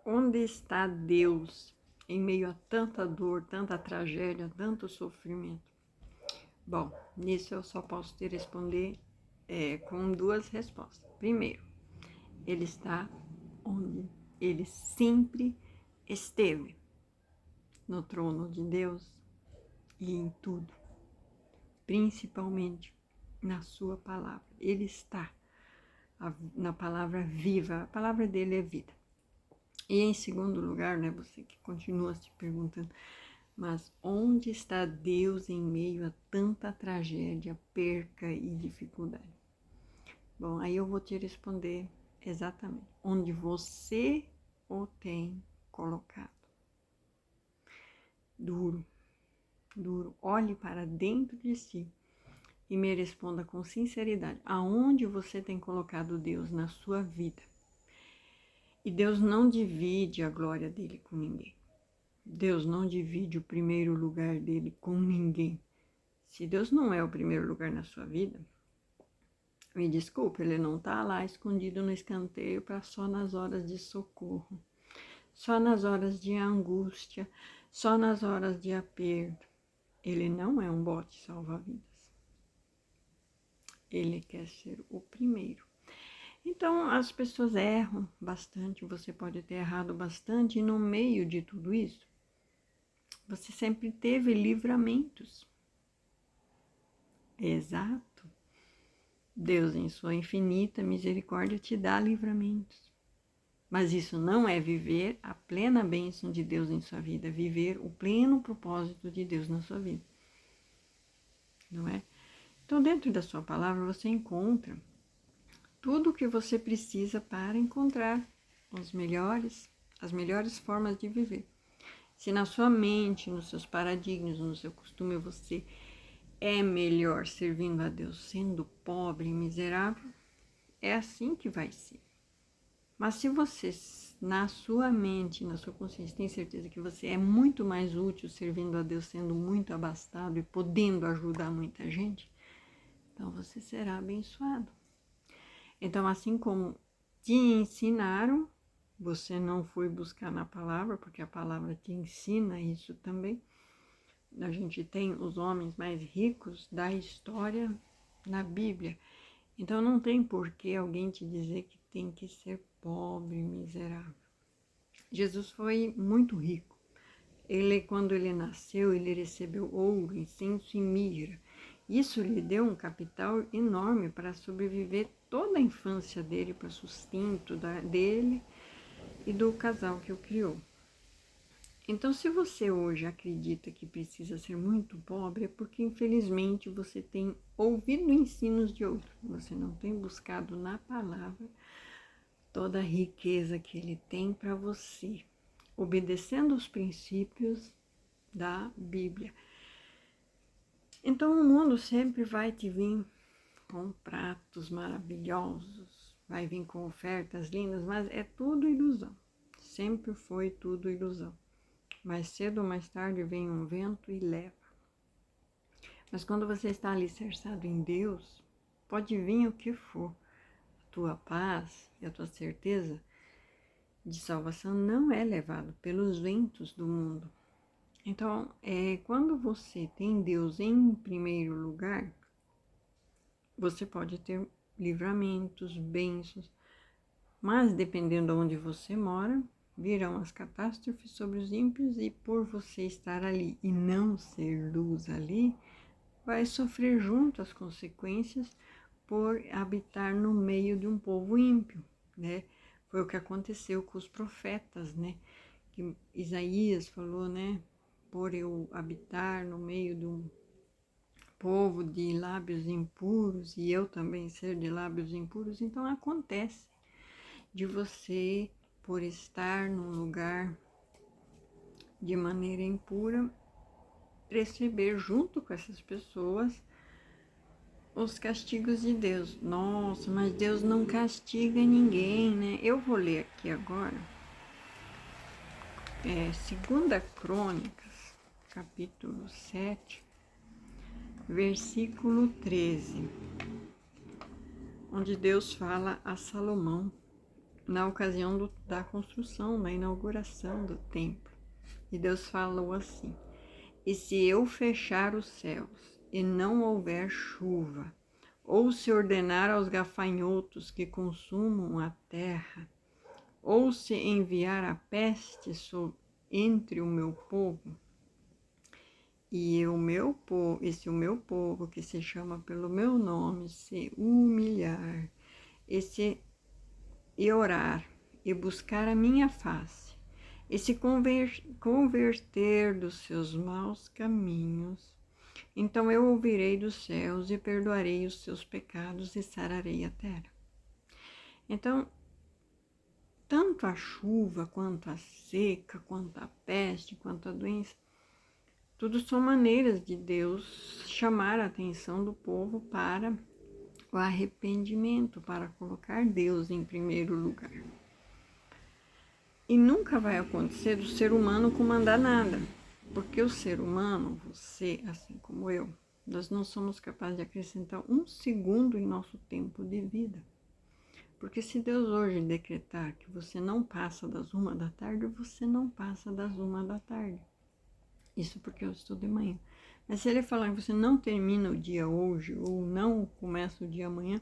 Onde está Deus em meio a tanta dor, tanta tragédia, tanto sofrimento? Bom, nisso eu só posso te responder com duas respostas. Primeiro, Ele está onde Ele sempre esteve, no trono de Deus e em tudo, principalmente na sua palavra. Ele está na palavra viva, a palavra dele é vida. E em segundo lugar, né, você que continua se perguntando, mas onde está Deus em meio a tanta tragédia, perca e dificuldade? Bom, aí eu vou te responder exatamente onde você o tem colocado. Duro, duro. Olhe para dentro de si e me responda com sinceridade. Aonde você tem colocado Deus na sua vida? E Deus não divide a glória dele com ninguém. Deus não divide o primeiro lugar dele com ninguém. Se Deus não é o primeiro lugar na sua vida, me desculpe, ele não está lá escondido no escanteio para só nas horas de socorro, só nas horas de angústia, só nas horas de aperto. Ele não é um bote salva-vidas. Ele quer ser o primeiro. Então, as pessoas erram bastante, você pode ter errado bastante, e no meio de tudo isso, você sempre teve livramentos. Exato. Deus, em sua infinita misericórdia, te dá livramentos. Mas isso não é viver a plena bênção de Deus em sua vida, viver o pleno propósito de Deus na sua vida. Não é? Então, dentro da sua palavra, você encontra tudo o que você precisa para encontrar as melhores formas de viver. Se na sua mente, nos seus paradigmas, no seu costume, você é melhor servindo a Deus sendo pobre e miserável, é assim que vai ser. Mas se você, na sua mente, na sua consciência, tem certeza que você é muito mais útil servindo a Deus sendo muito abastado e podendo ajudar muita gente, então você será abençoado. Então, assim como te ensinaram, você não foi buscar na palavra, porque a palavra te ensina isso também. A gente tem os homens mais ricos da história na Bíblia. Então, não tem por que alguém te dizer que tem que ser pobre, miserável. Jesus foi muito rico. Quando ele nasceu, ele recebeu ouro, incenso e mirra. Isso lhe deu um capital enorme para sobreviver toda a infância dele, para sustento dele e do casal que o criou. Então, se você hoje acredita que precisa ser muito pobre, é porque infelizmente você tem ouvido ensinos de outros. Você não tem buscado na palavra toda a riqueza que ele tem para você, obedecendo os princípios da Bíblia. Então o mundo sempre vai te vir com pratos maravilhosos, vai vir com ofertas lindas, mas é tudo ilusão. Sempre foi tudo ilusão. Mais cedo ou mais tarde vem um vento e leva. Mas quando você está alicerçado em Deus, pode vir o que for. A tua paz e a tua certeza de salvação não é levado pelos ventos do mundo. Então, quando você tem Deus em primeiro lugar, você pode ter livramentos, bênçãos, mas dependendo de onde você mora, virão as catástrofes sobre os ímpios e por você estar ali e não ser luz ali, vai sofrer junto as consequências por habitar no meio de um povo ímpio, né? Foi o que aconteceu com os profetas, né? Que Isaías falou, né? Por eu habitar no meio de um povo de lábios impuros e eu também ser de lábios impuros, então acontece de você, por estar num lugar de maneira impura, receber junto com essas pessoas os castigos de Deus. Nossa, mas Deus não castiga ninguém, né? Eu vou ler aqui agora, 2 Crônicas, capítulo 7, versículo 13, onde Deus fala a Salomão na ocasião da construção, da inauguração do templo. E Deus falou assim: e se eu fechar os céus e não houver chuva, ou se ordenar aos gafanhotos que consumam a terra, ou se enviar a peste entre o meu povo, e se o meu povo, que se chama pelo meu nome, se humilhar e orar e buscar a minha face, e se converter dos seus maus caminhos, então eu ouvirei dos céus e perdoarei os seus pecados e sararei a terra. Então, tanto a chuva, quanto a seca, quanto a peste, quanto a doença, tudo são maneiras de Deus chamar a atenção do povo para o arrependimento, para colocar Deus em primeiro lugar. E nunca vai acontecer do ser humano comandar nada, porque o ser humano, você, assim como eu, nós não somos capazes de acrescentar um segundo em nosso tempo de vida. Porque se Deus hoje decretar que você não passa das 1 da tarde, você não passa das 1 da tarde. Isso porque eu estou de manhã. Mas se Ele falar que você não termina o dia hoje ou não começa o dia amanhã,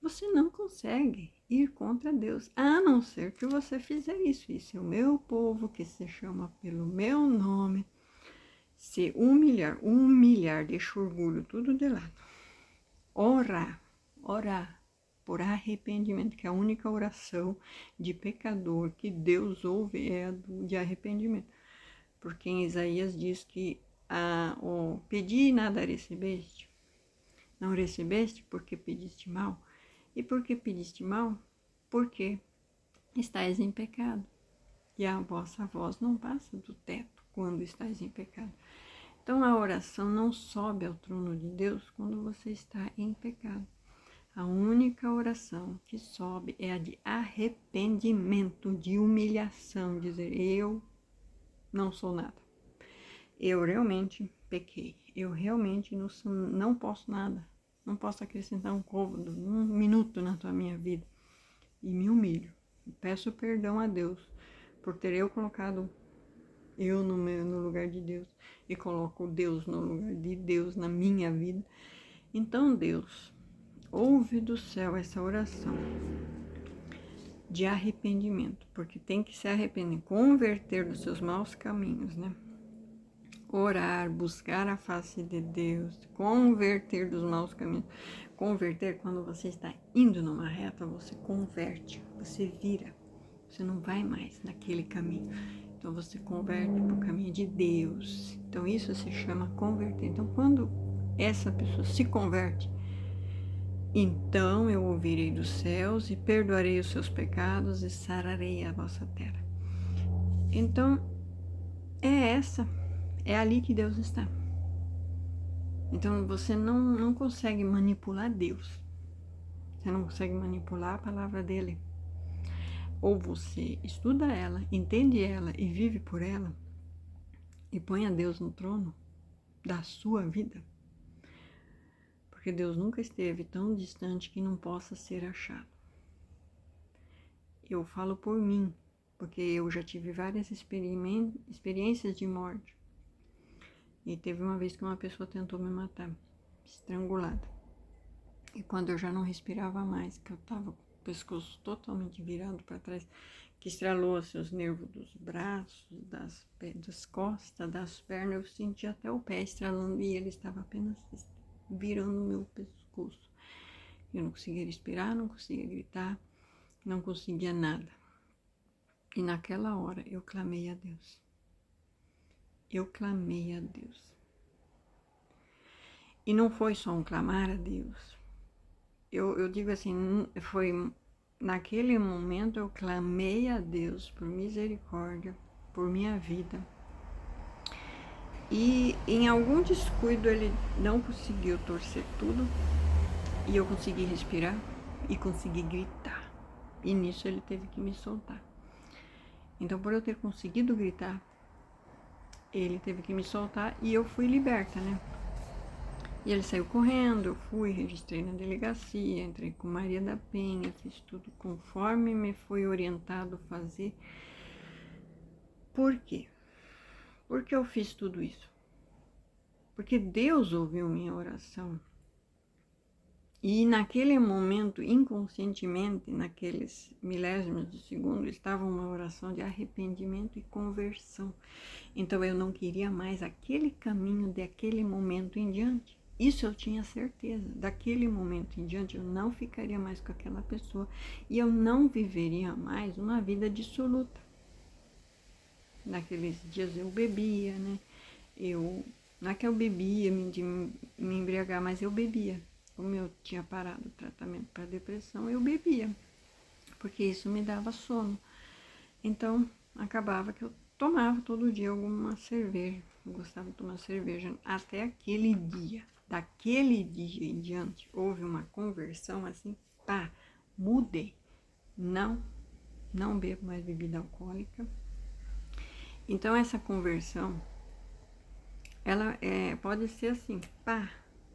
você não consegue ir contra Deus, a não ser que você fizer isso. E se o meu povo, que se chama pelo meu nome, se humilhar, deixa o orgulho tudo de lado, orar por arrependimento, que é a única oração de pecador que Deus ouve é a de arrependimento. Porque em Isaías diz que pedi e nada recebeste. Não recebeste porque pediste mal. E por que pediste mal? Porque estais em pecado. E a vossa voz não passa do teto quando estais em pecado. Então a oração não sobe ao trono de Deus quando você está em pecado. A única oração que sobe é a de arrependimento, de humilhação, dizer: eu não sou nada. Eu realmente pequei. Eu realmente não posso nada. Não posso acrescentar um côvado, um minuto na tua minha vida. E me humilho. Peço perdão a Deus por ter eu colocado eu no lugar de Deus e coloco Deus no lugar de Deus na minha vida. Então, Deus, ouve do céu essa oração de arrependimento, porque tem que se arrepender, converter dos seus maus caminhos, né? Orar, buscar a face de Deus, converter dos maus caminhos. Converter, quando você está indo numa reta, você converte, você vira, você não vai mais naquele caminho. Então você converte para o caminho de Deus. Então isso se chama converter. Então quando essa pessoa se converte, então eu ouvirei dos céus e perdoarei os seus pecados e sararei a vossa terra. Então é ali que Deus está. Então você não consegue manipular Deus. Você não consegue manipular a palavra dele. Ou você estuda ela, entende ela e vive por ela, e põe a Deus no trono da sua vida. Porque Deus nunca esteve tão distante que não possa ser achado. Eu falo por mim, porque eu já tive várias experiências de morte. E teve uma vez que uma pessoa tentou me matar, estrangulada. E quando eu já não respirava mais, que eu estava com o pescoço totalmente virado para trás, que estralou os nervos dos braços, das costas, das pernas, eu senti até o pé estralando e ele estava apenas virando o meu pescoço. Eu não conseguia respirar, não conseguia gritar, não conseguia nada. E naquela hora eu clamei a Deus. Eu clamei a Deus. E não foi só um clamar a Deus. Eu digo assim, foi naquele momento eu clamei a Deus por misericórdia, por minha vida. E em algum descuido ele não conseguiu torcer tudo e eu consegui respirar e consegui gritar. E nisso ele teve que me soltar. Então, por eu ter conseguido gritar, ele teve que me soltar e eu fui liberta, né? E ele saiu correndo, eu fui, registrei na delegacia, entrei com Maria da Penha, fiz tudo conforme me foi orientado fazer. Por quê? Por que eu fiz tudo isso? Porque Deus ouviu minha oração. E naquele momento, inconscientemente, naqueles milésimos de segundo, estava uma oração de arrependimento e conversão. Então eu não queria mais aquele caminho daquele momento em diante. Isso eu tinha certeza. Daquele momento em diante eu não ficaria mais com aquela pessoa e eu não viveria mais uma vida dissoluta. Naqueles dias eu bebia, né? Não é que eu bebia me embriagar, mas eu bebia. Como eu tinha parado o tratamento para depressão, eu bebia, porque isso me dava sono. Então, acabava que eu tomava todo dia alguma cerveja. Eu gostava de tomar cerveja até aquele dia. Daquele dia em diante, houve uma conversão assim, pá, mudei. Não bebo mais bebida alcoólica. Então, essa conversão, ela pode ser assim, pá,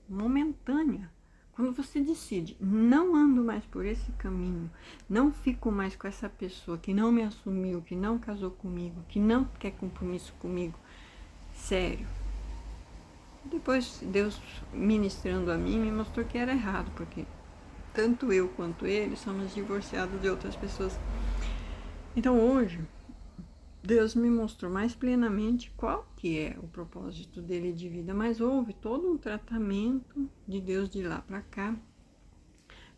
momentânea. Quando você decide, não ando mais por esse caminho, não fico mais com essa pessoa que não me assumiu, que não casou comigo, que não quer compromisso comigo, sério. Depois Deus ministrando a mim me mostrou que era errado, porque tanto eu quanto ele somos divorciados de outras pessoas. Então hoje Deus me mostrou mais plenamente qual que é o propósito dele de vida, mas houve todo um tratamento de Deus de lá para cá,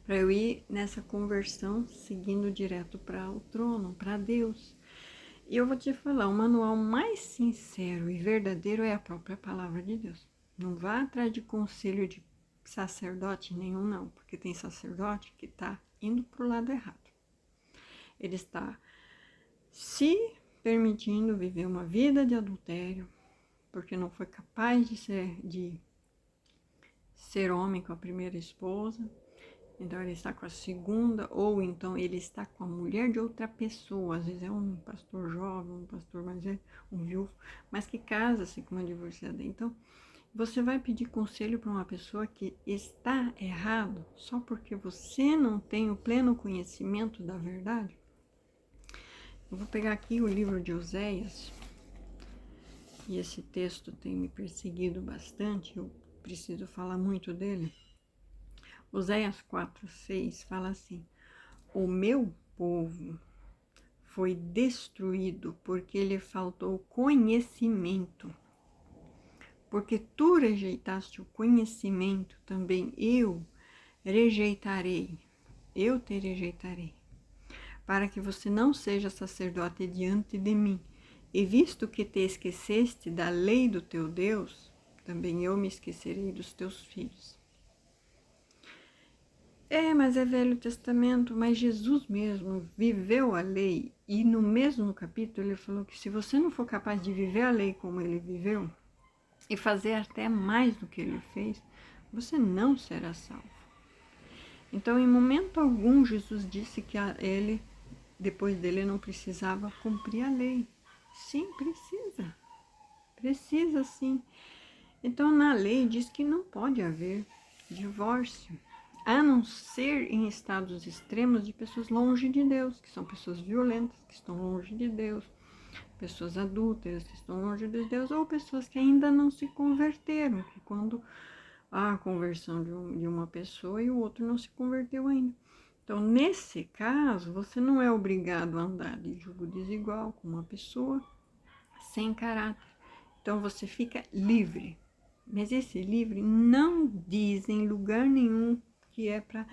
para eu ir nessa conversão seguindo direto para o trono, para Deus. E eu vou te falar, o manual mais sincero e verdadeiro é a própria palavra de Deus. Não vá atrás de conselho de sacerdote nenhum, não, porque tem sacerdote que está indo para o lado errado. Ele está se permitindo viver uma vida de adultério, porque não foi capaz de ser homem com a primeira esposa, então ele está com a segunda, ou então ele está com a mulher de outra pessoa, às vezes é um pastor jovem, um pastor mais velho, um viúvo, mas que casa-se com uma divorciada. Então, você vai pedir conselho para uma pessoa que está errado só porque você não tem o pleno conhecimento da verdade? Eu vou pegar aqui o livro de Oséias, e esse texto tem me perseguido bastante, eu preciso falar muito dele. Oséias 4:6 fala assim: o meu povo foi destruído porque lhe faltou conhecimento. Porque tu rejeitaste o conhecimento, também eu rejeitarei, eu te rejeitarei, para que você não seja sacerdote diante de mim. E visto que te esqueceste da lei do teu Deus, também eu me esquecerei dos teus filhos. Mas é Velho Testamento, mas Jesus mesmo viveu a lei, e no mesmo capítulo ele falou que se você não for capaz de viver a lei como ele viveu, e fazer até mais do que ele fez, você não será salvo. Então, em momento algum, Jesus disse que ele, depois dele, não precisava cumprir a lei. Sim, precisa. Precisa sim. Então, na lei diz que não pode haver divórcio, a não ser em estados extremos de pessoas longe de Deus, que são pessoas violentas, que estão longe de Deus, pessoas adúlteras que estão longe de Deus, ou pessoas que ainda não se converteram, que quando há a conversão de uma pessoa e o outro não se converteu ainda. Então, nesse caso, você não é obrigado a andar de jugo desigual com uma pessoa sem caráter. Então, você fica livre. Mas esse livre não diz em lugar nenhum que é para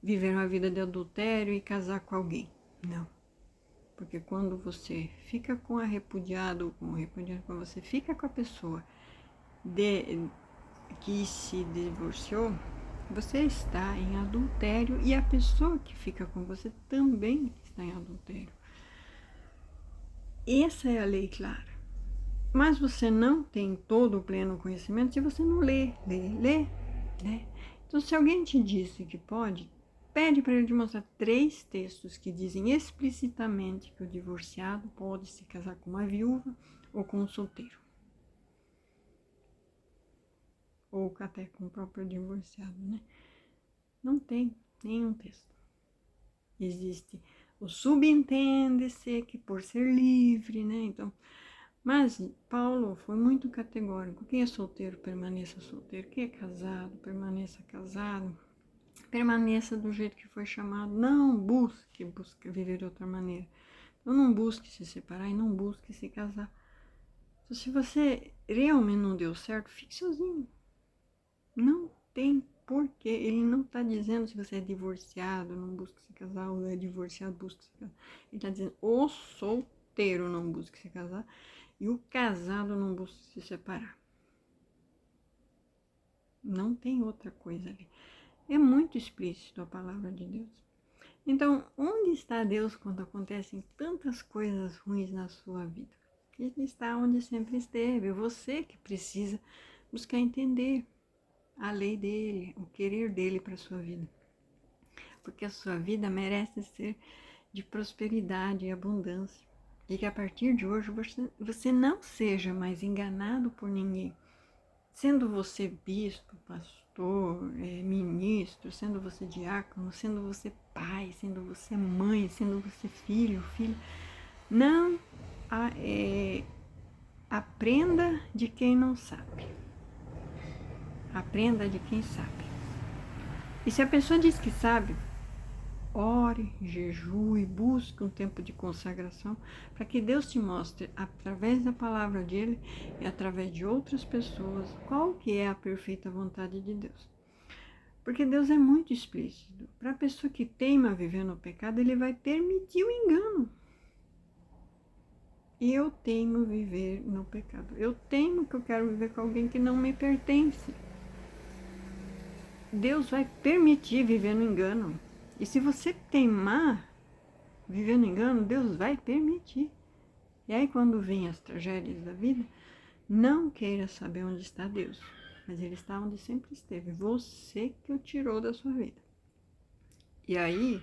viver uma vida de adultério e casar com alguém. Não. Porque quando você fica com a repudiada ou com o repudiado, quando você fica com a pessoa que se divorciou, você está em adultério e a pessoa que fica com você também está em adultério. Essa é a lei clara. Mas você não tem todo o pleno conhecimento se você não lê. Então, se alguém te disse que pode, pede para ele te mostrar 3 textos que dizem explicitamente que o divorciado pode se casar com uma viúva ou com um solteiro. ou até com o próprio divorciado, né? Não tem nenhum texto. Existe o subentende-se que por ser livre, né? Então, mas Paulo foi muito categórico. Quem é solteiro, permaneça solteiro. Quem é casado, permaneça casado. Permaneça do jeito que foi chamado. Não busque viver de outra maneira. Então, não busque se separar e não busque se casar. Então, se você realmente não deu certo, fique sozinho. Não tem porquê. Ele não está dizendo se você é divorciado, não busque se casar, ou é divorciado, busque se casar. Ele está dizendo o solteiro não busque se casar e o casado não busque se separar. Não tem outra coisa ali. É muito explícito a palavra de Deus. Então, onde está Deus quando acontecem tantas coisas ruins na sua vida? Ele está onde sempre esteve. Você que precisa buscar entender a lei dele, o querer dele para a sua vida. Porque a sua vida merece ser de prosperidade e abundância. E que a partir de hoje você não seja mais enganado por ninguém. Sendo você bispo, pastor, ministro, sendo você diácono, sendo você pai, sendo você mãe, sendo você filho, filha, não aprenda de quem não sabe. Aprenda de quem sabe. E se a pessoa diz que sabe, ore, jejue, busque um tempo de consagração para que Deus te mostre, através da palavra dele e através de outras pessoas, qual que é a perfeita vontade de Deus. Porque Deus é muito explícito. Para a pessoa que teima viver no pecado, ele vai permitir o engano. Eu teimo viver no pecado. Eu teimo que eu quero viver com alguém que não me pertence. Deus vai permitir viver no engano. E se você teimar viver no engano, Deus vai permitir. E aí quando vem as tragédias da vida, não queira saber onde está Deus. Mas Ele está onde sempre esteve. Você que o tirou da sua vida. E aí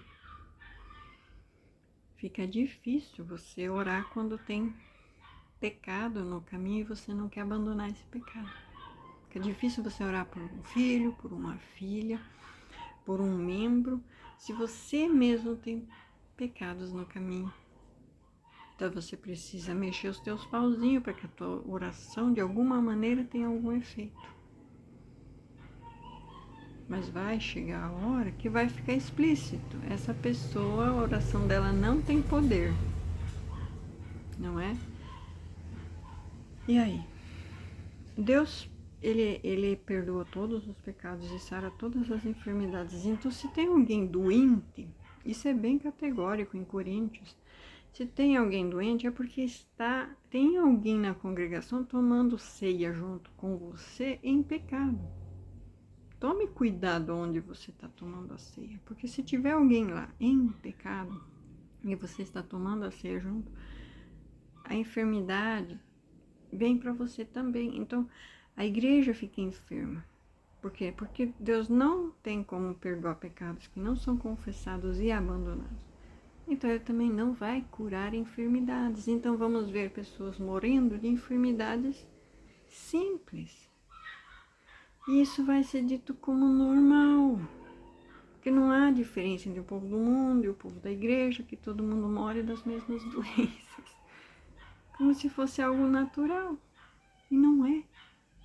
fica difícil você orar quando tem pecado no caminho e você não quer abandonar esse pecado. Fica difícil você orar por um filho, por uma filha, por um membro, se você mesmo tem pecados no caminho. Então você precisa mexer os teus pauzinhos para que a tua oração de alguma maneira tenha algum efeito. Mas vai chegar a hora que vai ficar explícito. Essa pessoa, a oração dela não tem poder. Não é? E aí? Deus, ele perdoa todos os pecados e sara todas as enfermidades. Então, se tem alguém doente, isso é bem categórico em Coríntios. Se tem alguém doente, é porque tem alguém na congregação tomando ceia junto com você em pecado. Tome cuidado onde você está tomando a ceia, porque se tiver alguém lá em pecado e você está tomando a ceia junto, a enfermidade vem para você também. Então, a igreja fica enferma. Por quê? Porque Deus não tem como perdoar pecados que não são confessados e abandonados. Então, Ele também não vai curar enfermidades. Então, vamos ver pessoas morrendo de enfermidades simples. E isso vai ser dito como normal. Porque não há diferença entre o povo do mundo e o povo da igreja, que todo mundo morre das mesmas doenças. Como se fosse algo natural. E não é.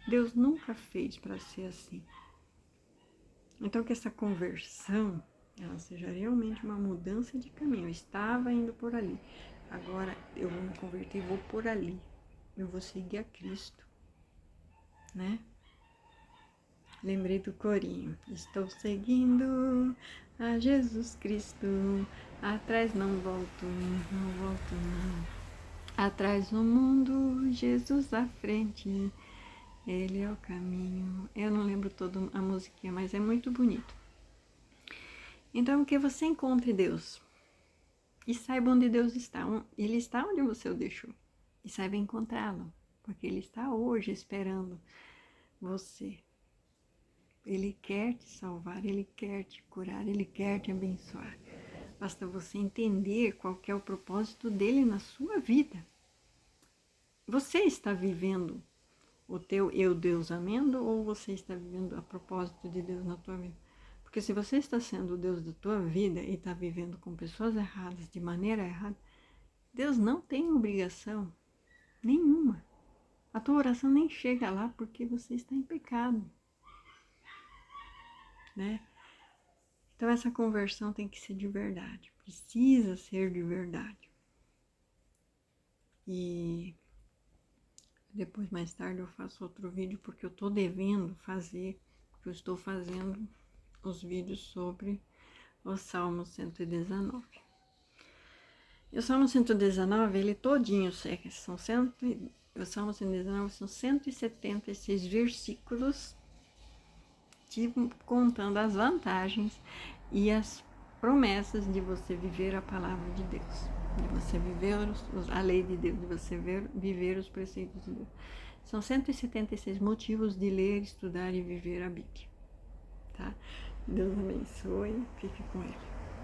Deus nunca fez para ser assim. Então que essa conversão, ela seja realmente uma mudança de caminho. Eu estava indo por ali. Agora eu vou me converter e vou por ali. Eu vou seguir a Cristo. Né? Lembrei do corinho. Estou seguindo a Jesus Cristo. Atrás não volto, não volto não. Atrás no mundo, Jesus à frente. Ele é o caminho. Eu não lembro toda a musiquinha, mas é muito bonito. Então, que você encontre Deus. E saiba onde Deus está. Ele está onde você o deixou. E saiba encontrá-lo. Porque Ele está hoje esperando você. Ele quer te salvar, Ele quer te curar, Ele quer te abençoar. Basta você entender qual que é o propósito dele na sua vida. Você está vivendo o teu eu-deusamento ou você está vivendo a propósito de Deus na tua vida? Porque se você está sendo o Deus da tua vida e está vivendo com pessoas erradas, de maneira errada, Deus não tem obrigação nenhuma. A tua oração nem chega lá porque você está em pecado, né? Então essa conversão tem que ser de verdade, precisa ser de verdade. E depois, mais tarde, eu faço outro vídeo porque eu estou devendo fazer, porque eu estou fazendo os vídeos sobre o Salmo 119. E o Salmo 119, ele todinho, o Salmo 119 são 176 versículos contando as vantagens e as promessas de você viver a palavra de Deus, de você viver a lei de Deus, de você viver os preceitos de Deus. São 176 motivos de ler, estudar e viver a Bíblia, tá? Deus abençoe, fique com ele.